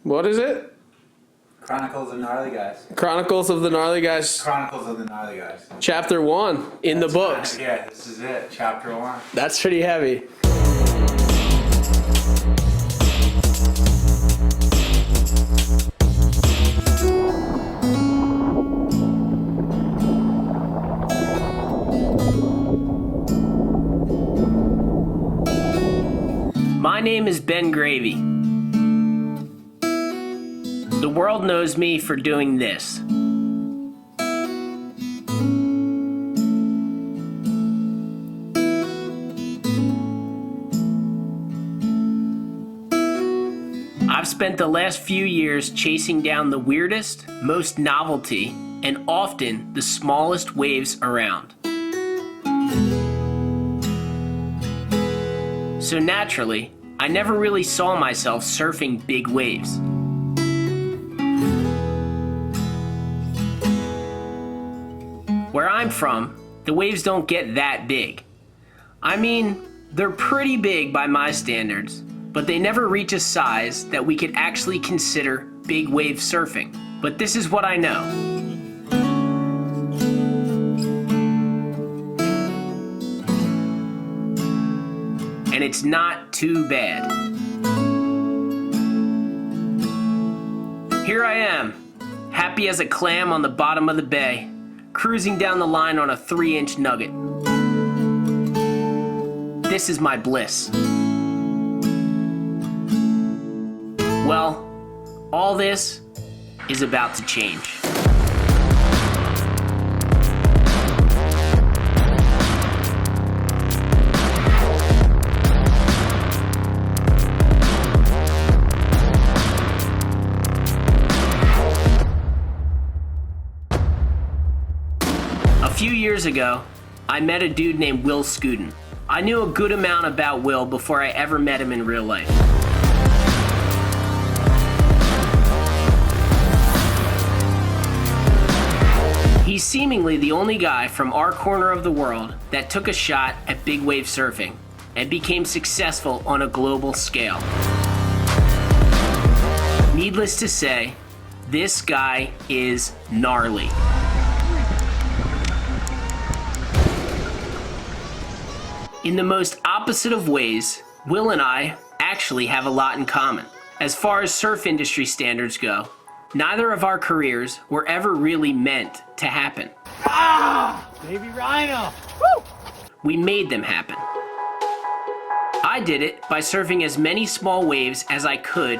What is it? Chronicles of Gnarly Guys. Chronicles of the Gnarly Guys. Chronicles of the Gnarly Guys. Chapter 1 in the books. Yeah, this is it. Chapter 1. That's pretty heavy. My name is Ben Gravy. The world knows me for doing this. I've spent the last few years chasing down the weirdest, most novelty, and often the smallest waves around. So naturally, I never really saw myself surfing big waves. Where I'm from, the waves don't get that big. I mean, they're pretty big by my standards, but they never reach a size that we could actually consider big wave surfing. But this is what I know. And it's not too bad. Here I am, happy as a clam on the bottom of the bay, cruising down the line on a 3-inch nugget. This is my bliss. Well, all this is about to change. A few years ago, I met a dude named Will Skudin. I knew a good amount about Will before I ever met him in real life. He's seemingly the only guy from our corner of the world that took a shot at big wave surfing and became successful on a global scale. Needless to say, this guy is gnarly. In the most opposite of ways, Will and I actually have a lot in common. As far as surf industry standards go, neither of our careers were ever really meant to happen. Baby Rhino! Woo! We made them happen. I did it by surfing as many small waves as I could,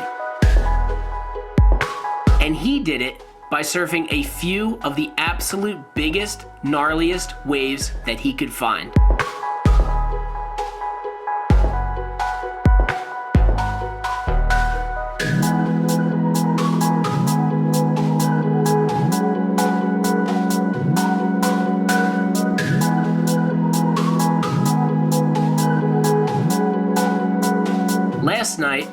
and he did it by surfing a few of the absolute biggest, gnarliest waves that he could find. Last night,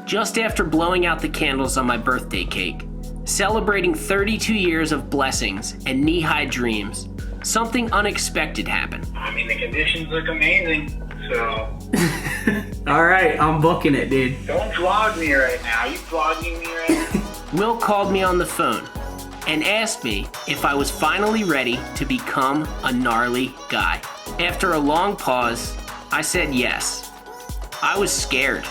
just after blowing out the candles on my birthday cake, celebrating 32 years of blessings and knee-high dreams, something unexpected happened. I mean, the conditions look amazing, so... Alright, I'm booking it, dude. Don't vlog me right now. You vlogging me right now? Will called me on the phone and asked me if I was finally ready to become a gnarly guy. After a long pause, I said yes. I was scared.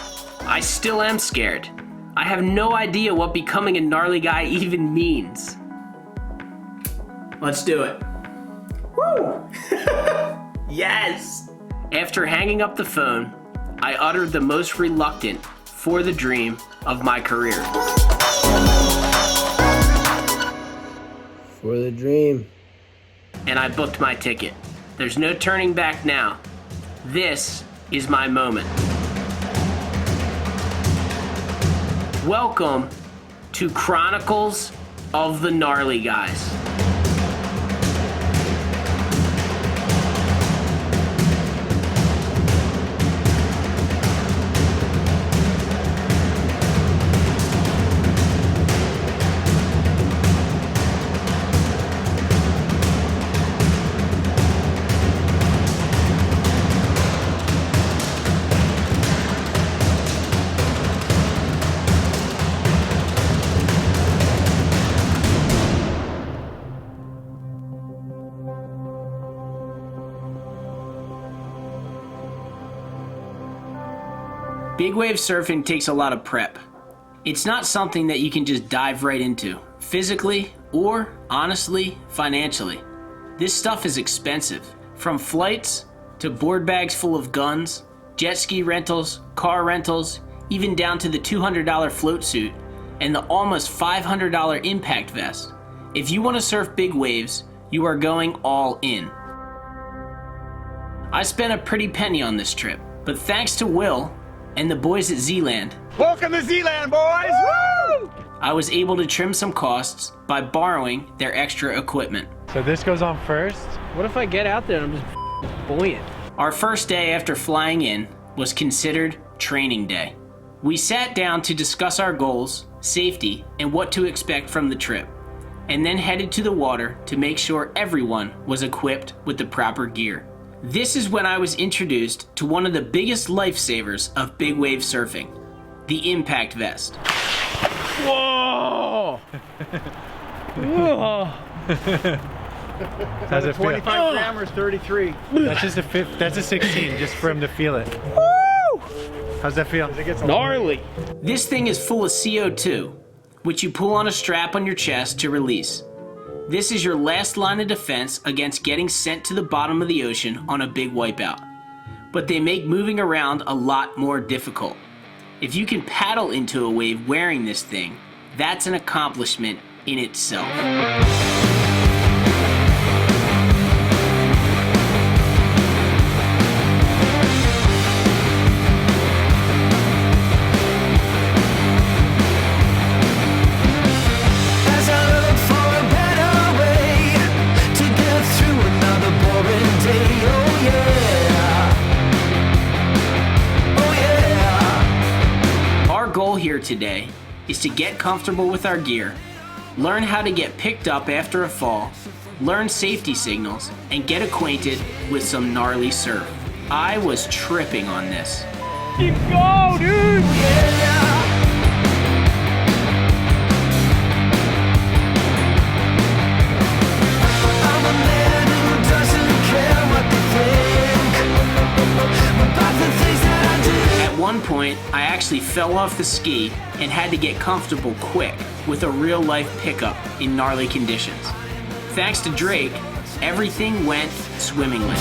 I still am scared. I have no idea what becoming a gnarly guy even means. Let's do it. Woo! Yes! After hanging up the phone, I uttered the most reluctant for the dream of my career. For the dream. And I booked my ticket. There's no turning back now. This is my moment. Welcome to Chronicles of the Gnarly Guys. Big wave surfing takes a lot of prep. It's not something that you can just dive right into, physically or, honestly, financially. This stuff is expensive, from flights to board bags full of guns, jet ski rentals, car rentals, even down to the $200 float suit and the almost $500 impact vest. If you want to surf big waves, you are going all in. I spent a pretty penny on this trip, but thanks to Will and the boys at Zealand, Welcome to Zealand, boys! Woo! I was able to trim some costs by borrowing their extra equipment. So this goes on first? What if I get out there and I'm just buoyant? Our first day after flying in was considered training day. We sat down to discuss our goals, safety, and what to expect from the trip, and then headed to the water to make sure everyone was equipped with the proper gear. This is when I was introduced to one of the biggest lifesavers of big wave surfing, the impact vest. Whoa! Whoa! How's it feel? 25 grammars, 33. That's just that's a 16, just for him to feel it. Woo! How's that feel? Gnarly. This thing is full of CO2, which you pull on a strap on your chest to release. This is your last line of defense against getting sent to the bottom of the ocean on a big wipeout. But they make moving around a lot more difficult. If you can paddle into a wave wearing this thing, that's an accomplishment in itself. Here today is to get comfortable with our gear, learn how to get picked up after a fall, learn safety signals, and get acquainted with some gnarly surf. I was tripping on this. Keep go, dude! At one point, I actually fell off the ski and had to get comfortable quick with a real-life pickup in gnarly conditions. Thanks to Drake, everything went swimmingly.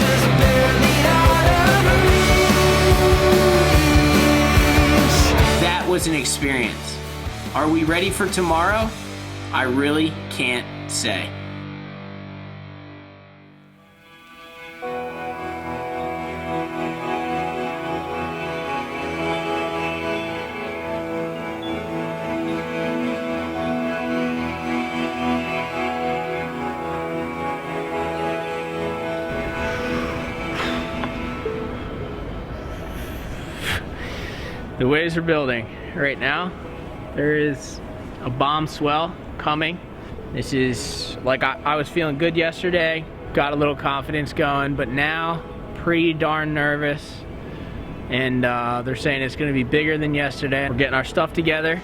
That was an experience. Are we ready for tomorrow? I really can't say. The waves are building right now. There is a bomb swell coming. This is like I was feeling good yesterday, got a little confidence going, but now pretty darn nervous. And they're saying it's gonna be bigger than yesterday. We're getting our stuff together.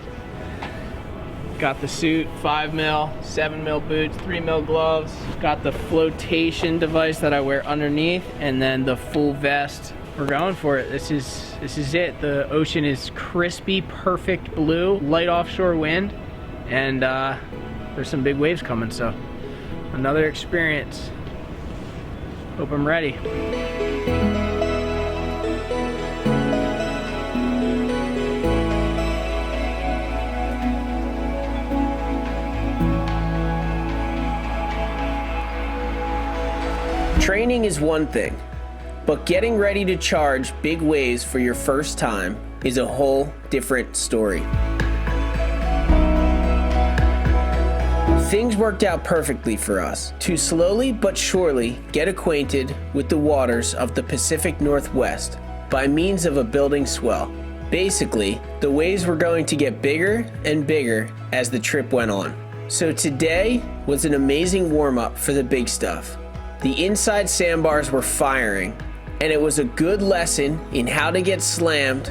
Got the suit, 5 mil, 7 mil boots, 3 mil gloves. Got the flotation device that I wear underneath, and then the full vest. We're going for it. This is it. The ocean is crispy, perfect blue, light offshore wind, and there's some big waves coming, so another experience. Hope I'm ready. Training is one thing, but getting ready to charge big waves for your first time is a whole different story. Things worked out perfectly for us to slowly but surely get acquainted with the waters of the Pacific Northwest by means of a building swell. Basically, the waves were going to get bigger and bigger as the trip went on. So today was an amazing warm-up for the big stuff. The inside sandbars were firing, and it was a good lesson in how to get slammed,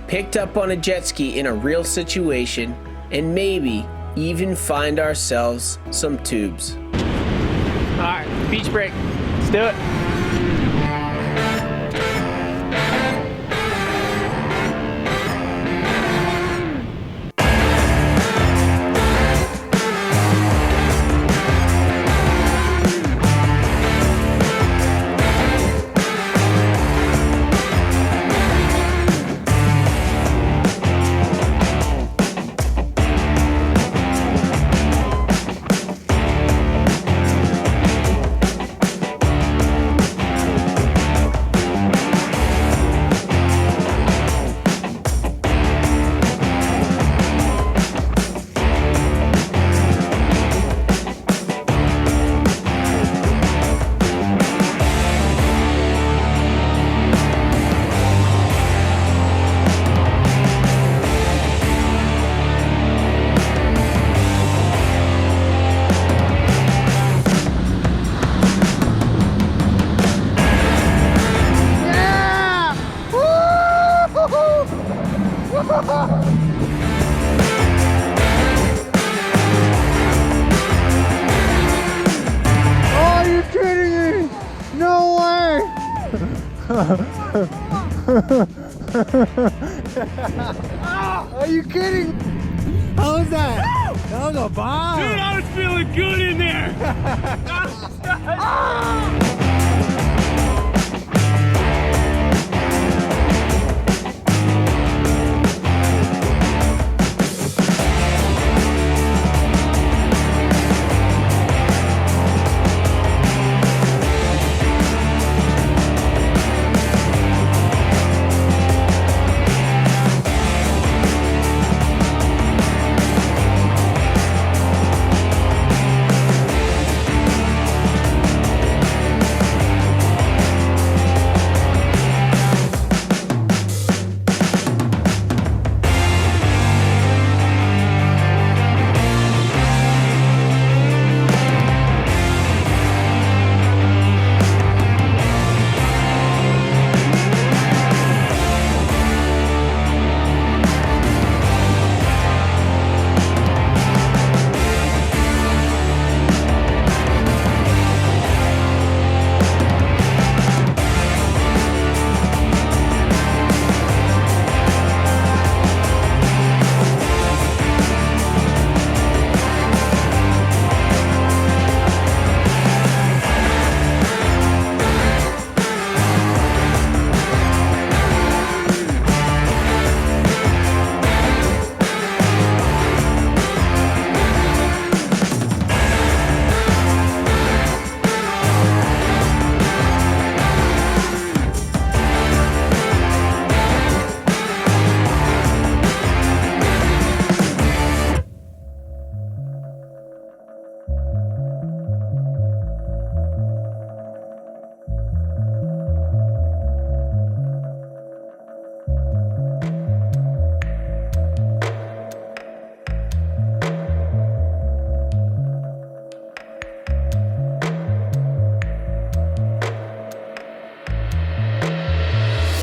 picked up on a jet ski in a real situation, and maybe even find ourselves some tubes. All right, beach break. Let's do it. Are you kidding? How was that? That was a bomb. Dude, I was feeling good in there.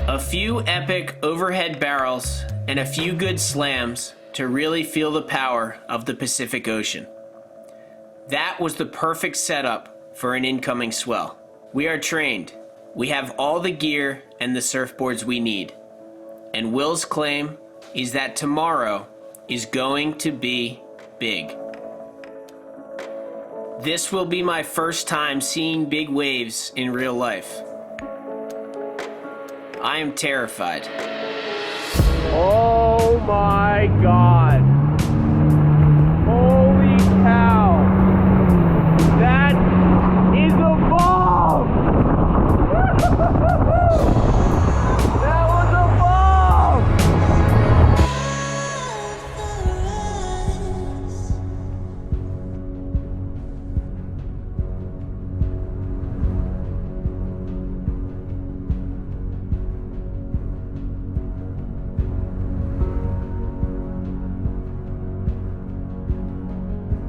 A few epic overhead barrels and a few good slams to really feel the power of the Pacific Ocean. That was the perfect setup for an incoming swell. We are trained. We have all the gear and the surfboards we need. And Will's claim is that tomorrow is going to be big. This will be my first time seeing big waves in real life. I am terrified. Oh my God. Holy cow. That is a bomb. That was a bomb.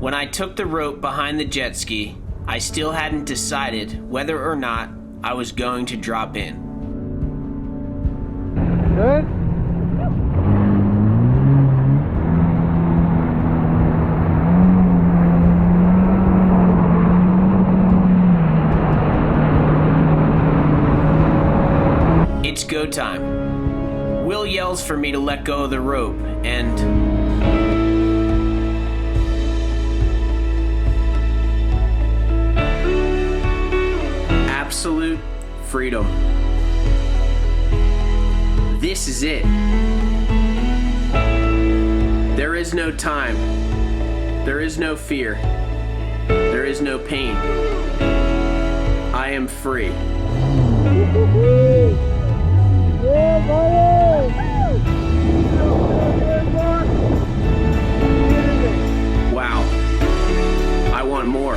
When I took the rope behind the jet ski, I still hadn't decided whether or not I was going to drop in. Good? It's go time. Will yells for me to let go of the rope, and absolute freedom. This is it. There is no time. There is no fear. There is no pain. I am free. Wow. I want more.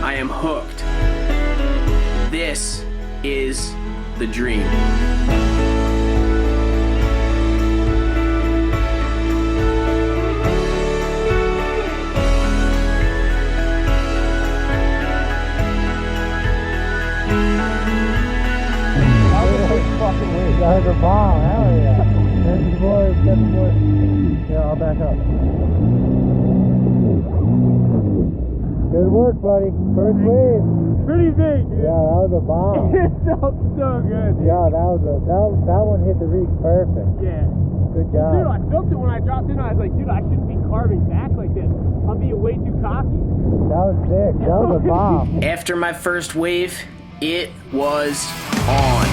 I am hooked. This is the dream. That was a bomb, hell yeah. There's the boys, get the boys. Yeah, I'll back up. Good work, buddy. First wave. Pretty big, dude. Yeah, that was a bomb. It felt so good, dude. Yeah, that one hit the reef perfect. Yeah. Good Dude, job. I felt it when I dropped in. I was like, dude, I shouldn't be carving back like this. I'm being way too cocky. That was sick. That was a bomb. After my first wave, it was on.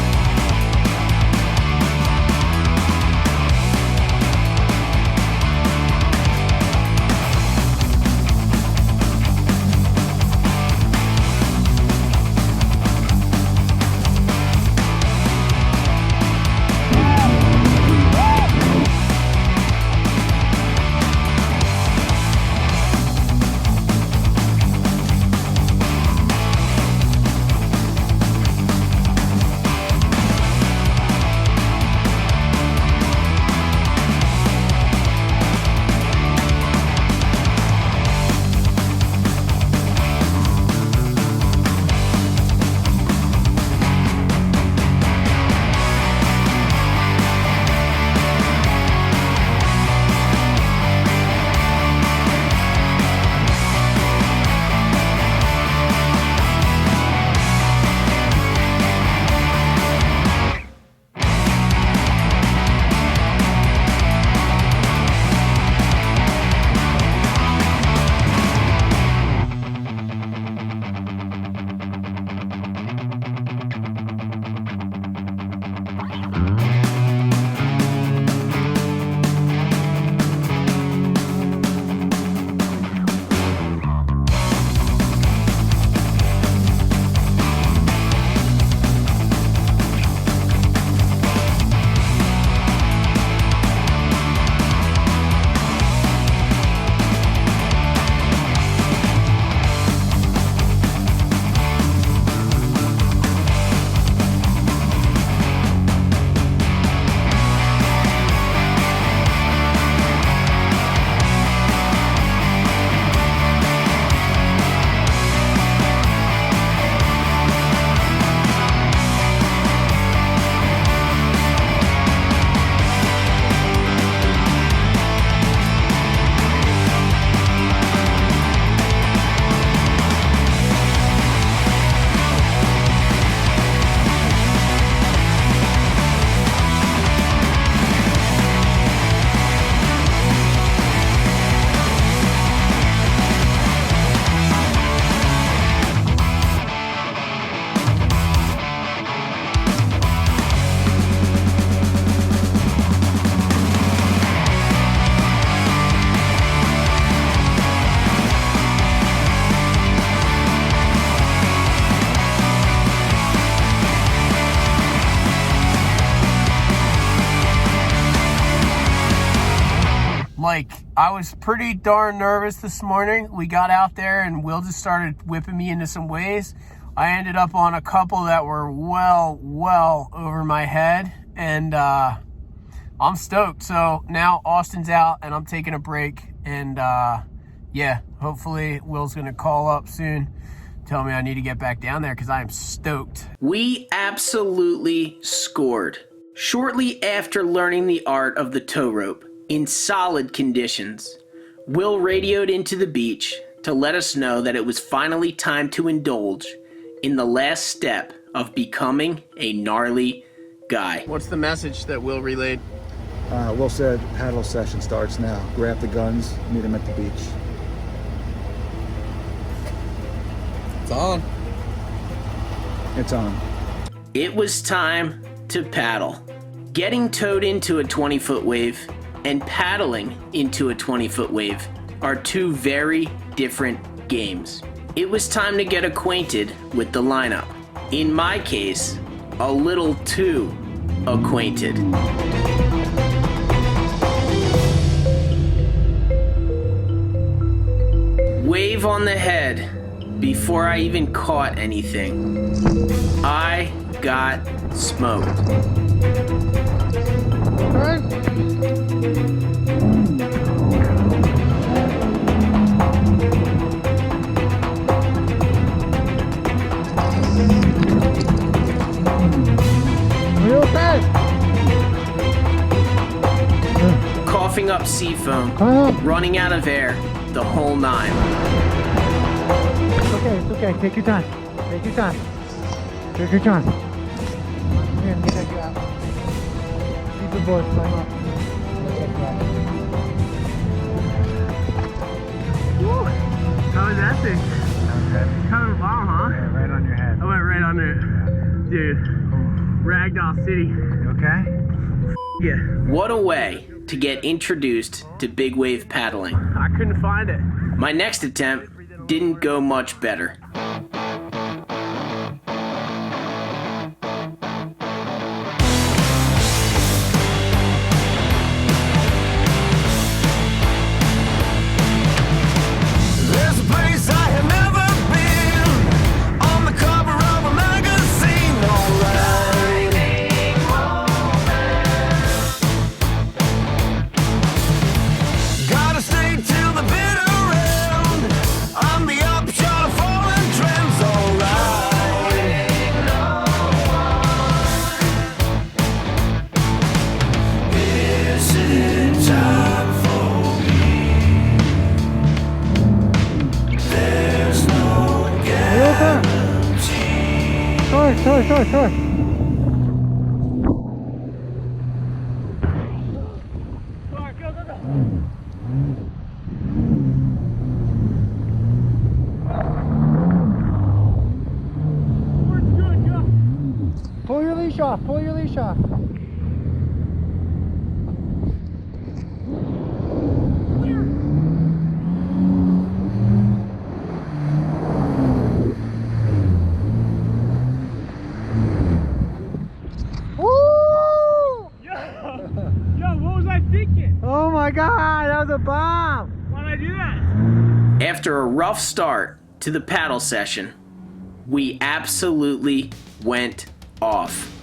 Like, I was pretty darn nervous this morning. We got out there and Will just started whipping me into some waves. I ended up on a couple that were well over my head, and I'm stoked. So now Austin's out and I'm taking a break, and yeah, hopefully Will's gonna call up soon, tell me I need to get back down there because I am stoked. We absolutely scored. Shortly after learning the art of the tow rope in solid conditions, Will radioed into the beach to let us know that it was finally time to indulge in the last step of becoming a gnarly guy. What's the message that Will relayed? Will said paddle session starts now. Grab the guns, meet him at the beach. It's on. It's on. It was time to paddle. Getting towed into a 20-foot wave and paddling into a 20-foot wave are two very different games. It was time to get acquainted with the lineup. In my case, a little too acquainted. Wave on the head before I even caught anything. I got smoked. Coughing up sea foam, running out of air, the whole nine. It's okay. Take your time. Take your time. Take your time. Here, let me check you out. Keep the board, climb up. Let me check you out. Woo! How was that thing? That was good. Kind of a bomb, huh? Yeah, right on your head. I went right under it. Yeah. Dude, Ragdoll City. You okay? Yeah. What a way to get introduced to big wave paddling. I couldn't find it. My next attempt didn't go much better. There's a place I have never been, on the cover of a magazine, alright. Gotta stay till the bitter end, on the upshot of fallen trends, alright. Is it time for me? There's no guarantee. Sorry. Pull your leash off. Woo! Yo, what was I thinking? Oh my God, that was a bomb! Why'd I do that? After a rough start to the paddle session, we absolutely went off.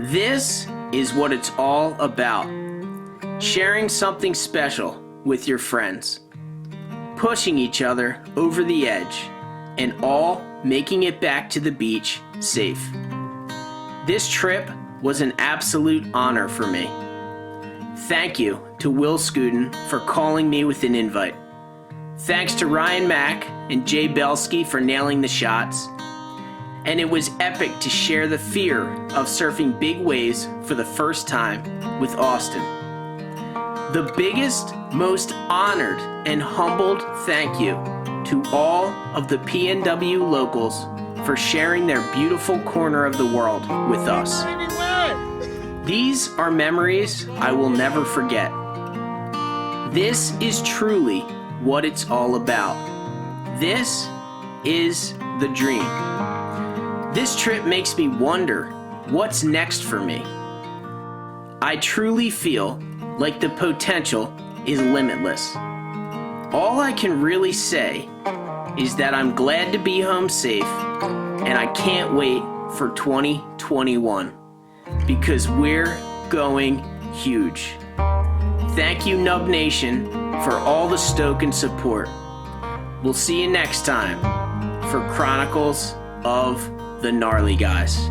This is what it's all about. Sharing something special with your friends. Pushing each other over the edge, and all making it back to the beach safe. This trip was an absolute honor for me. Thank you to Will Skudin for calling me with an invite. Thanks to Ryan Mack and Jay Belsky for nailing the shots. And it was epic to share the fear of surfing big waves for the first time with Austin. The biggest, most honored and humbled thank you to all of the PNW locals for sharing their beautiful corner of the world with us. These are memories I will never forget. This is truly what it's all about. This is the dream. This trip makes me wonder what's next for me. I truly feel like the potential is limitless. All I can really say is that I'm glad to be home safe, and I can't wait for 2021 because we're going huge. Thank you, Nub Nation, for all the stoke and support. We'll see you next time for Chronicles of the Gnarly Guys.